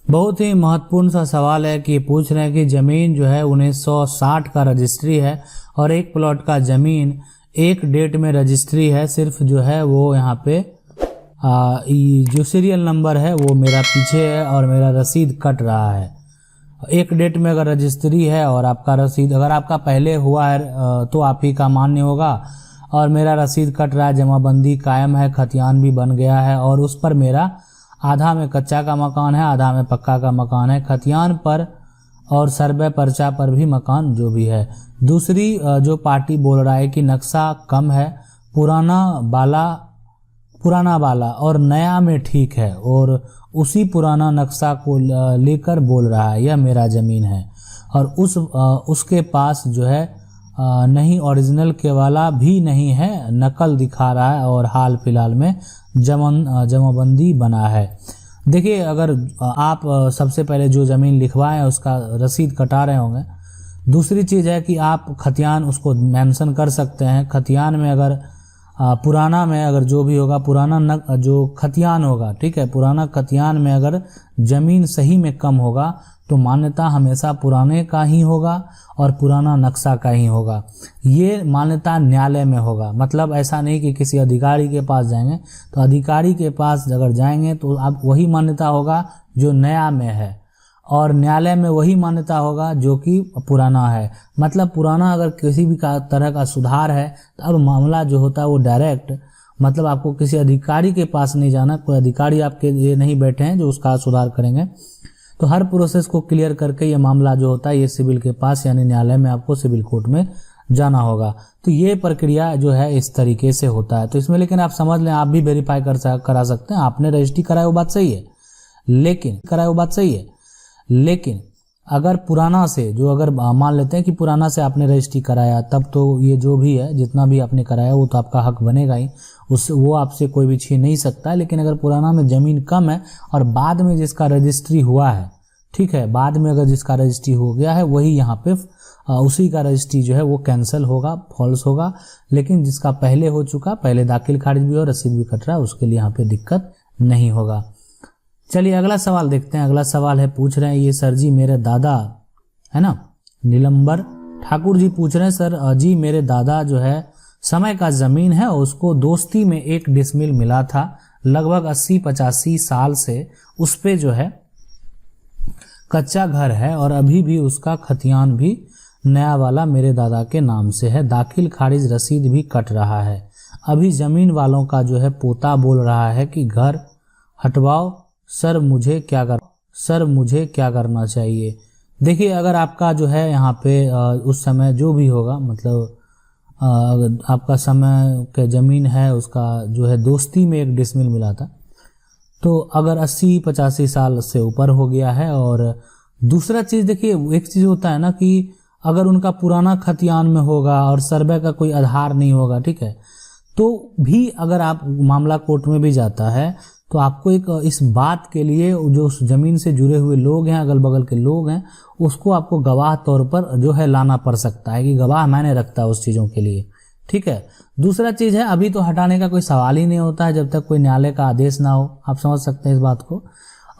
बहुत ही महत्वपूर्ण सा सवाल है कि पूछ रहे हैं कि ज़मीन जो है 1960 का रजिस्ट्री है और एक प्लॉट का ज़मीन एक डेट में रजिस्ट्री है, सिर्फ जो है वो यहाँ पे जो सीरियल नंबर है वो मेरा पीछे है और मेरा रसीद कट रहा है। एक डेट में अगर रजिस्ट्री है और आपका रसीद अगर आपका पहले हुआ है तो आप ही का मान्य होगा, और मेरा रसीद कट रहा है, जमाबंदी कायम है, खतियान भी बन गया है और उस पर मेरा आधा में कच्चा का मकान है, आधा में पक्का का मकान है, खतियान पर और सर्वे पर्चा पर भी मकान जो भी है। दूसरी जो पार्टी बोल रहा है कि नक्शा कम है, पुराना वाला और नया में ठीक है, और उसी पुराना नक्शा को लेकर बोल रहा है यह मेरा ज़मीन है, और उसके पास जो है नहीं ओरिजिनल के वाला भी नहीं है, नकल दिखा रहा है और हाल फिलहाल में जमाबंदी बना है। देखिए, अगर आप सबसे पहले जो ज़मीन लिखवाएं उसका रसीद कटा रहे होंगे। दूसरी चीज़ है कि आप खतियान उसको मेंशन कर सकते हैं। खतियान में अगर पुराना में अगर जो भी होगा पुराना जो खतियान होगा, ठीक है, पुराना खतियान में अगर ज़मीन सही में कम होगा तो मान्यता हमेशा पुराने का ही होगा और पुराना नक्शा का ही होगा। ये मान्यता न्यायालय में होगा, मतलब ऐसा नहीं कि किसी अधिकारी के पास जाएंगे। तो अधिकारी के पास अगर जाएंगे तो आप वही मान्यता होगा जो नया में है, और न्यायालय में वही मान्यता होगा जो कि पुराना है। मतलब पुराना अगर किसी भी तरह का सुधार है तो अब मामला जो होता है वो डायरेक्ट, मतलब आपको किसी अधिकारी के पास नहीं जाना, कोई अधिकारी आपके लिए नहीं बैठे हैं जो उसका सुधार करेंगे। तो हर प्रोसेस को क्लियर करके ये मामला जो होता है ये सिविल के पास यानी न्यायालय में आपको सिविल कोर्ट में जाना होगा। तो ये प्रक्रिया जो है इस तरीके से होता है। तो इसमें लेकिन आप समझ लें, आप भी वेरीफाई करा सकते हैं। आपने रजिस्ट्री कराया वो बात सही है, लेकिन अगर पुराना से जो अगर मान लेते हैं कि पुराना से आपने रजिस्ट्री कराया, तब तो ये जो भी है जितना भी आपने कराया वो तो आपका हक बनेगा ही, उससे वो आपसे कोई भी छीन नहीं सकता है। लेकिन अगर पुराना में ज़मीन कम है और बाद में जिसका रजिस्ट्री हुआ है, ठीक है, बाद में अगर जिसका रजिस्ट्री हो गया है वही यहाँ पे उसी का रजिस्ट्री जो है वो कैंसिल होगा, फॉल्स होगा। लेकिन जिसका पहले हो चुका, पहले दाखिल खारिज भी और रसीद भी कट रहा है, उसके लिए यहाँ पे दिक्कत नहीं होगा। चलिए अगला सवाल देखते हैं। अगला सवाल है, पूछ रहे हैं ये सर जी मेरे दादा है ना, नीलंबर ठाकुर जी पूछ रहे हैं, सर जी मेरे दादा जो है समय का ज़मीन है, उसको दोस्ती में 1 डिसमिल मिला था, लगभग 80-85 साल से उस पे जो है कच्चा घर है और अभी भी उसका खतियान भी नया वाला मेरे दादा के नाम से है, दाखिल खारिज रसीद भी कट रहा है। अभी ज़मीन वालों का जो है पोता बोल रहा है कि घर हटवाओ, सर मुझे क्या करना चाहिए। देखिए, अगर आपका जो है यहाँ पे उस समय जो भी होगा, मतलब अगर आपका समय के ज़मीन है उसका जो है दोस्ती में 1 डिसमिल मिला था, तो अगर 80-85 साल से ऊपर हो गया है। और दूसरा चीज़ देखिए, एक चीज़ होता है ना कि अगर उनका पुराना खतियान में होगा और सर्वे का कोई आधार नहीं होगा, ठीक है, तो भी अगर आप मामला कोर्ट में भी जाता है तो आपको एक इस बात के लिए जो उस ज़मीन से जुड़े हुए लोग हैं, अगल बगल के लोग हैं, उसको आपको गवाह तौर पर जो है लाना पड़ सकता है कि गवाह मैंने रखता है उस चीज़ों के लिए, ठीक है। दूसरा चीज़ है, अभी तो हटाने का कोई सवाल ही नहीं होता है जब तक कोई न्यायालय का आदेश ना हो, आप समझ सकते हैं इस बात को।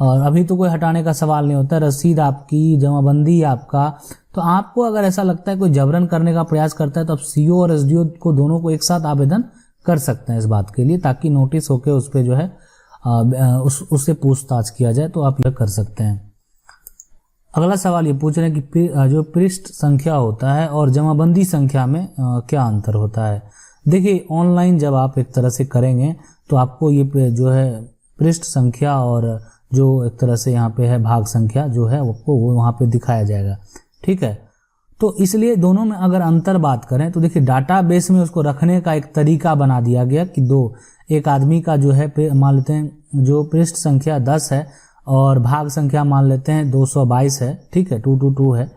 और अभी तो कोई हटाने का सवाल नहीं होता, रसीद आपकी, जमाबंदी आपका। तो आपको अगर ऐसा लगता है कोई जबरन करने का प्रयास करता है तो आप CO और SDO को दोनों को एक साथ आवेदन कर सकते हैं इस बात के लिए, ताकि नोटिस होकर उस पर जो है उससे पूछताछ किया जाए, तो आप यह कर सकते हैं। अगला सवाल ये पूछ रहे हैं कि जो पृष्ठ संख्या होता है और जमाबंदी संख्या में क्या अंतर होता है। देखिए, ऑनलाइन जब आप एक तरह से करेंगे तो आपको ये जो है पृष्ठ संख्या और जो एक तरह से यहाँ पे है भाग संख्या जो है आपको वो वहाँ पे दिखाया जाएगा, ठीक है। तो इसलिए दोनों में अगर अंतर बात करें तो देखिए, डाटाबेस में उसको रखने का एक तरीका बना दिया गया कि एक आदमी का जो है मान लेते हैं जो पृष्ठ संख्या 10 है और भाग संख्या मान लेते हैं 222 है, ठीक है, 222 है,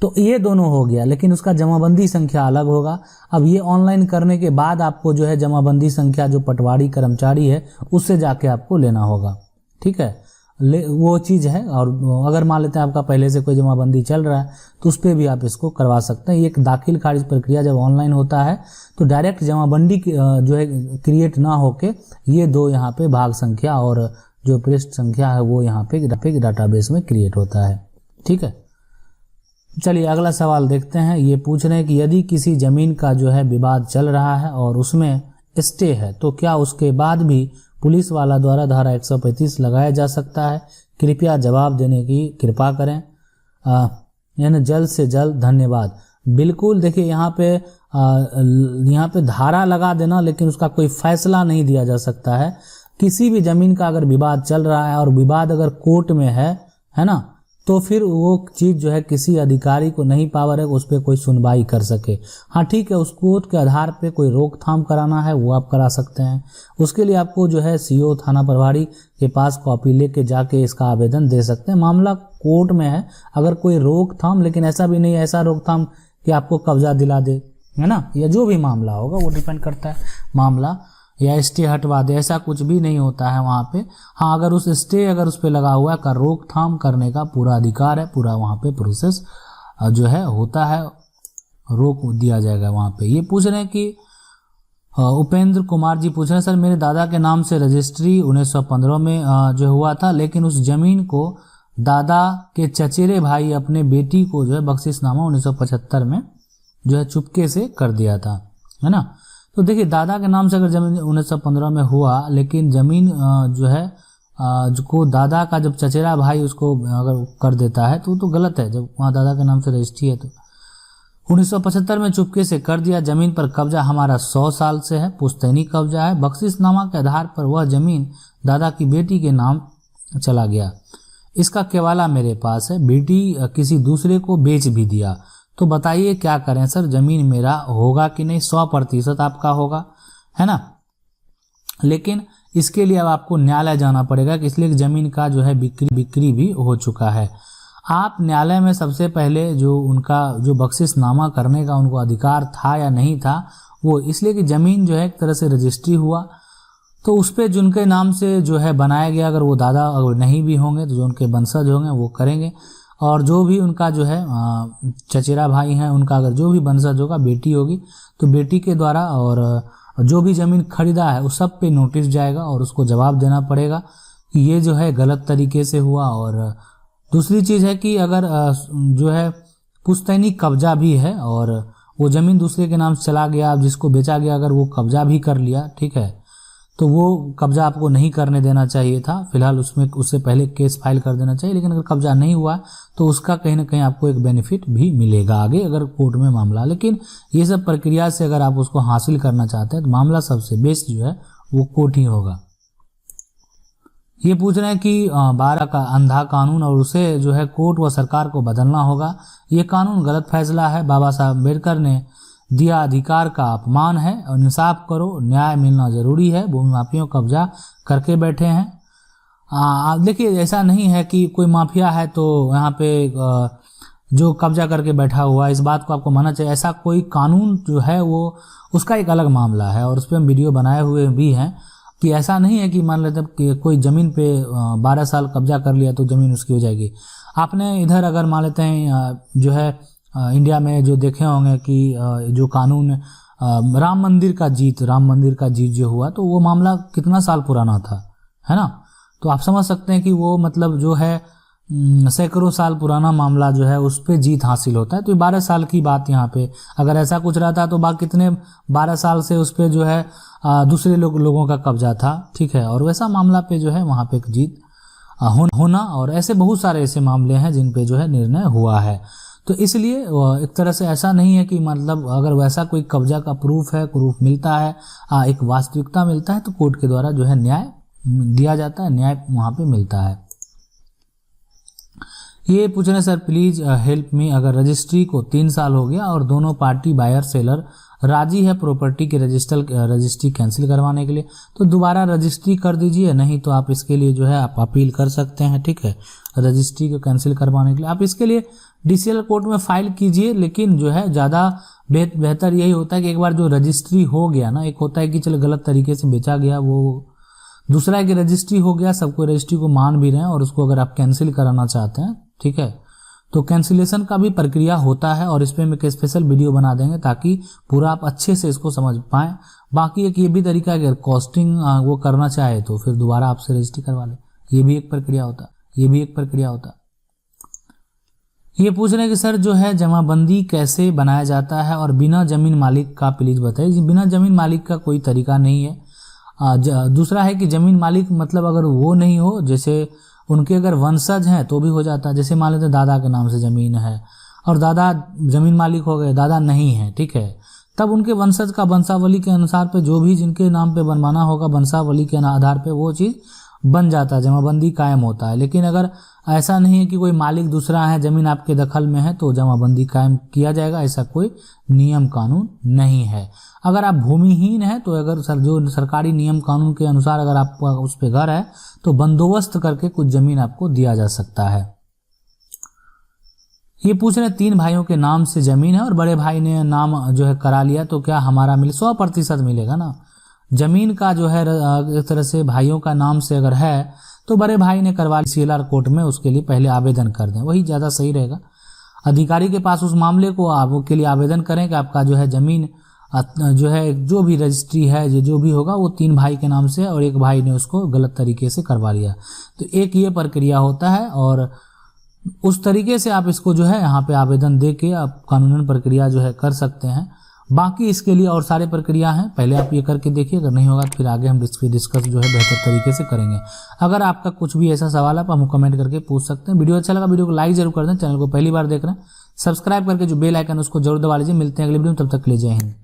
तो ये दोनों हो गया, लेकिन उसका जमाबंदी संख्या अलग होगा। अब ये ऑनलाइन करने के बाद आपको जो है जमाबंदी संख्या जो पटवारी कर्मचारी है उससे जाके आपको लेना होगा, ठीक है, वो चीज़ है। और अगर मान लेते हैं आपका पहले से कोई जमाबंदी चल रहा है तो उस पर भी आप इसको करवा सकते हैं। ये एक दाखिल खारिज प्रक्रिया जब ऑनलाइन होता है तो डायरेक्ट जमाबंदी जो है क्रिएट ना होके ये दो यहाँ पे भाग संख्या और जो पृष्ठ संख्या है वो यहाँ पे डाटाबेस में क्रिएट होता है। ठीक है, चलिए अगला सवाल देखते हैं। ये पूछ रहे हैं कि यदि किसी जमीन का जो है विवाद चल रहा है और उसमें स्टे है तो क्या उसके बाद भी पुलिस वाला द्वारा धारा 135 लगाया जा सकता है? कृपया जवाब देने की कृपा करें, यानी जल्द से जल्द, धन्यवाद। बिल्कुल, देखिए यहाँ पे धारा लगा देना, लेकिन उसका कोई फैसला नहीं दिया जा सकता है। किसी भी जमीन का अगर विवाद चल रहा है और विवाद अगर कोर्ट में है ना, तो फिर वो चीज जो है किसी अधिकारी को नहीं पावर है उस पर कोई सुनवाई कर सके। हाँ ठीक है, उस कोर्ट के आधार पे कोई रोकथाम कराना है वो आप करा सकते हैं। उसके लिए आपको जो है सीओ थाना प्रभारी के पास कॉपी लेके जाके इसका आवेदन दे सकते हैं। मामला कोर्ट में है, अगर कोई रोकथाम, लेकिन ऐसा भी नहीं ऐसा रोकथाम कि आपको कब्जा दिला दे, है ना, या जो भी मामला होगा वो डिपेंड करता है मामला, या स्टे हटवा दे, ऐसा कुछ भी नहीं होता है वहाँ पे। हाँ, अगर उस स्टे अगर उस पे लगा हुआ है का रोकथाम करने का पूरा अधिकार है, पूरा वहाँ पे प्रोसेस जो है होता है, रोक दिया जाएगा वहाँ पे। ये पूछ रहे हैं कि उपेंद्र कुमार जी पूछ रहे हैं, सर मेरे दादा के नाम से रजिस्ट्री 1915 में जो हुआ था, लेकिन उस जमीन को दादा के चचेरे भाई अपने बेटी को जो है बख्शिशनामा 1975 में जो है चुपके से कर दिया था, है ना। तो देखिए दादा के नाम से अगर जमीन 1915 में हुआ, लेकिन जमीन जो है को दादा का जब चचेरा भाई उसको अगर कर देता है तो गलत है। जब वहाँ दादा के नाम से रजिस्ट्री है तो 1975 में चुपके से कर दिया। जमीन पर कब्जा हमारा 100 साल से है, पुश्तैनी कब्जा है। बख्शिशनामा के आधार पर वह जमीन दादा की बेटी के नाम चला गया। इसका केवाला मेरे पास है, बेटी किसी दूसरे को बेच भी दिया। तो बताइए क्या करें सर, जमीन मेरा होगा कि नहीं? 100% आपका होगा, है ना। लेकिन इसके लिए अब आपको न्यायालय जाना पड़ेगा, इसलिए जमीन का जो है बिक्री भी हो चुका है। आप न्यायालय में सबसे पहले जो उनका जो बख्शिशनामा करने का उनको अधिकार था या नहीं था, वो इसलिए कि जमीन जो है एक तरह से रजिस्ट्री हुआ, तो उस पर जिनके नाम से जो है बनाया गया, अगर वो दादा अगर नहीं भी होंगे तो जो उनके वंशज होंगे वो करेंगे, और जो भी उनका जो है चचेरा भाई हैं उनका अगर जो भी वंशज होगा, बेटी होगी तो बेटी के द्वारा, और जो भी ज़मीन खरीदा है उस सब पे नोटिस जाएगा और उसको जवाब देना पड़ेगा कि ये जो है गलत तरीके से हुआ। और दूसरी चीज़ है कि अगर जो है पुश्तैनी कब्जा भी है और वो ज़मीन दूसरे के नाम से चला गया, जिसको बेचा गया अगर वो कब्जा भी कर लिया, ठीक है, तो वो कब्जा आपको नहीं करने देना चाहिए था। फिलहाल उससे पहले केस फाइल कर देना चाहिए, लेकिन अगर कब्जा नहीं हुआ तो उसका कहीं ना कहीं आपको एक बेनिफिट भी मिलेगा आगे अगर कोर्ट में मामला। लेकिन ये सब प्रक्रिया से अगर आप उसको हासिल करना चाहते हैं तो मामला सबसे बेस्ट जो है वो कोर्ट ही होगा। ये पूछ रहे हैं कि 12 का अंधा कानून और उसे जो है कोर्ट व सरकार को बदलना होगा। ये कानून गलत फैसला है, बाबा साहब अम्बेडकर ने दिया अधिकार का अपमान है और इंसाफ करो, न्याय मिलना जरूरी है। भूमि माफियों कब्जा करके बैठे हैं। देखिए ऐसा नहीं है कि कोई माफिया है तो यहाँ पे जो कब्जा करके बैठा हुआ, इस बात को आपको मानना चाहिए। ऐसा कोई कानून जो है वो उसका एक अलग मामला है और उस पर हम वीडियो बनाए हुए भी हैं कि ऐसा नहीं है कि मान लेते कि कोई ज़मीन पे 12 साल कब्जा कर लिया तो ज़मीन उसकी हो जाएगी। आपने इधर अगर मान लेते हैं जो है इंडिया में जो देखे होंगे कि जो कानून राम मंदिर का जीत जो हुआ, तो वो मामला कितना साल पुराना था, है ना। तो आप समझ सकते हैं कि वो मतलब जो है सैकड़ों साल पुराना मामला जो है उस पे जीत हासिल होता है। तो 12 साल की बात यहाँ पे अगर ऐसा कुछ रहता तो बाकी कितने 12 साल से उस पे जो है दूसरे लोगों का कब्जा था, ठीक है, और वैसा मामला पे जो है वहाँ पे एक जीत होना, और ऐसे बहुत सारे ऐसे मामले हैं जिन पे जो है निर्णय हुआ है। तो इसलिए एक तरह से ऐसा नहीं है कि मतलब अगर वैसा कोई कब्जा का प्रूफ मिलता है, एक वास्तविकता मिलता है, तो कोर्ट के द्वारा जो है न्याय दिया जाता है, न्याय वहाँ पे मिलता है। ये पूछ रहे सर प्लीज हेल्प मी, अगर रजिस्ट्री को 3 साल हो गया और दोनों पार्टी बायर सेलर राजी है प्रॉपर्टी की रजिस्ट्री कैंसिल करवाने के लिए, तो दोबारा रजिस्ट्री कर दीजिए, नहीं तो आप इसके लिए जो है आप अपील कर सकते हैं, ठीक है। रजिस्ट्री को कैंसिल करवाने के लिए आप इसके लिए डीसीएल कोर्ट में फाइल कीजिए, लेकिन जो है ज़्यादा बेहतर यही होता है कि एक बार जो रजिस्ट्री हो गया ना, एक होता है कि चलो गलत तरीके से बेचा गया, वो दूसरा है कि रजिस्ट्री हो गया, सबको रजिस्ट्री को मान भी रहे हैं, और उसको अगर आप कैंसिल कराना चाहते हैं, ठीक है, तो कैंसिलेशन का भी प्रक्रिया होता है और इस पर हम एक स्पेशल वीडियो बना देंगे ताकि पूरा आप अच्छे से इसको समझ पाएँ। बाकी एक ये भी तरीका है कि अगर कॉस्टिंग वो करना चाहे तो फिर दोबारा आपसे रजिस्ट्री करवा ले, ये भी एक प्रक्रिया होता, ये भी एक प्रक्रिया होता। ये पूछ रहे हैं कि सर जो है जमाबंदी कैसे बनाया जाता है और बिना जमीन मालिक का प्लीज बताइए। बिना जमीन मालिक का कोई तरीका नहीं है। दूसरा है कि जमीन मालिक मतलब अगर वो नहीं हो, जैसे उनके अगर वंशज हैं तो भी हो जाता है। जैसे मान लेते दादा के नाम से जमीन है और दादा जमीन मालिक हो गए, दादा नहीं है, ठीक है, तब उनके वंशज का वंशावली के अनुसार पे जो भी जिनके नाम पे बनवाना होगा वंशावली के आधार पे वो चीज़ बन जाता है, जमाबंदी कायम होता है। लेकिन अगर ऐसा नहीं है कि कोई मालिक दूसरा है, जमीन आपके दखल में है, तो जमाबंदी कायम किया जाएगा, ऐसा कोई नियम कानून नहीं है। अगर आप भूमिहीन है तो अगर जो सरकारी नियम कानून के अनुसार अगर आपका उस पे घर है तो बंदोबस्त करके कुछ जमीन आपको दिया जा सकता है। ये पूछ रहे 3 भाइयों के नाम से जमीन है और बड़े भाई ने नाम जो है करा लिया तो क्या हमारा 100% मिलेगा ना। जमीन का जो है एक तरह से भाइयों का नाम से अगर है तो बड़े भाई ने करवा CLR कोर्ट में उसके लिए पहले आवेदन कर दें, वही ज़्यादा सही रहेगा। अधिकारी के पास उस मामले को आप के लिए आवेदन करें कि आपका जो है जमीन जो है जो भी रजिस्ट्री है जो भी होगा वो 3 भाई के नाम से और एक भाई ने उसको गलत तरीके से करवा लिया। तो एक ये प्रक्रिया होता है और उस तरीके से आप इसको जो है यहाँ पे आवेदन दे के आप कानूनन प्रक्रिया जो है कर सकते हैं। बाकी इसके लिए और सारे प्रक्रिया हैं, पहले आप ये करके देखिए, अगर नहीं होगा तो फिर आगे हम डिस्कस जो है बेहतर तरीके से करेंगे। अगर आपका कुछ भी ऐसा सवाल है आप हम कमेंट करके पूछ सकते हैं। वीडियो अच्छा लगा वीडियो को लाइक जरूर कर दें, चैनल को पहली बार देख रहे हैं सब्सक्राइब करके जो बेल आइकन उसको जरूर दबा लीजिए। मिलते हैं अगले वीडियो में, तब तक के लिए जय हिंद।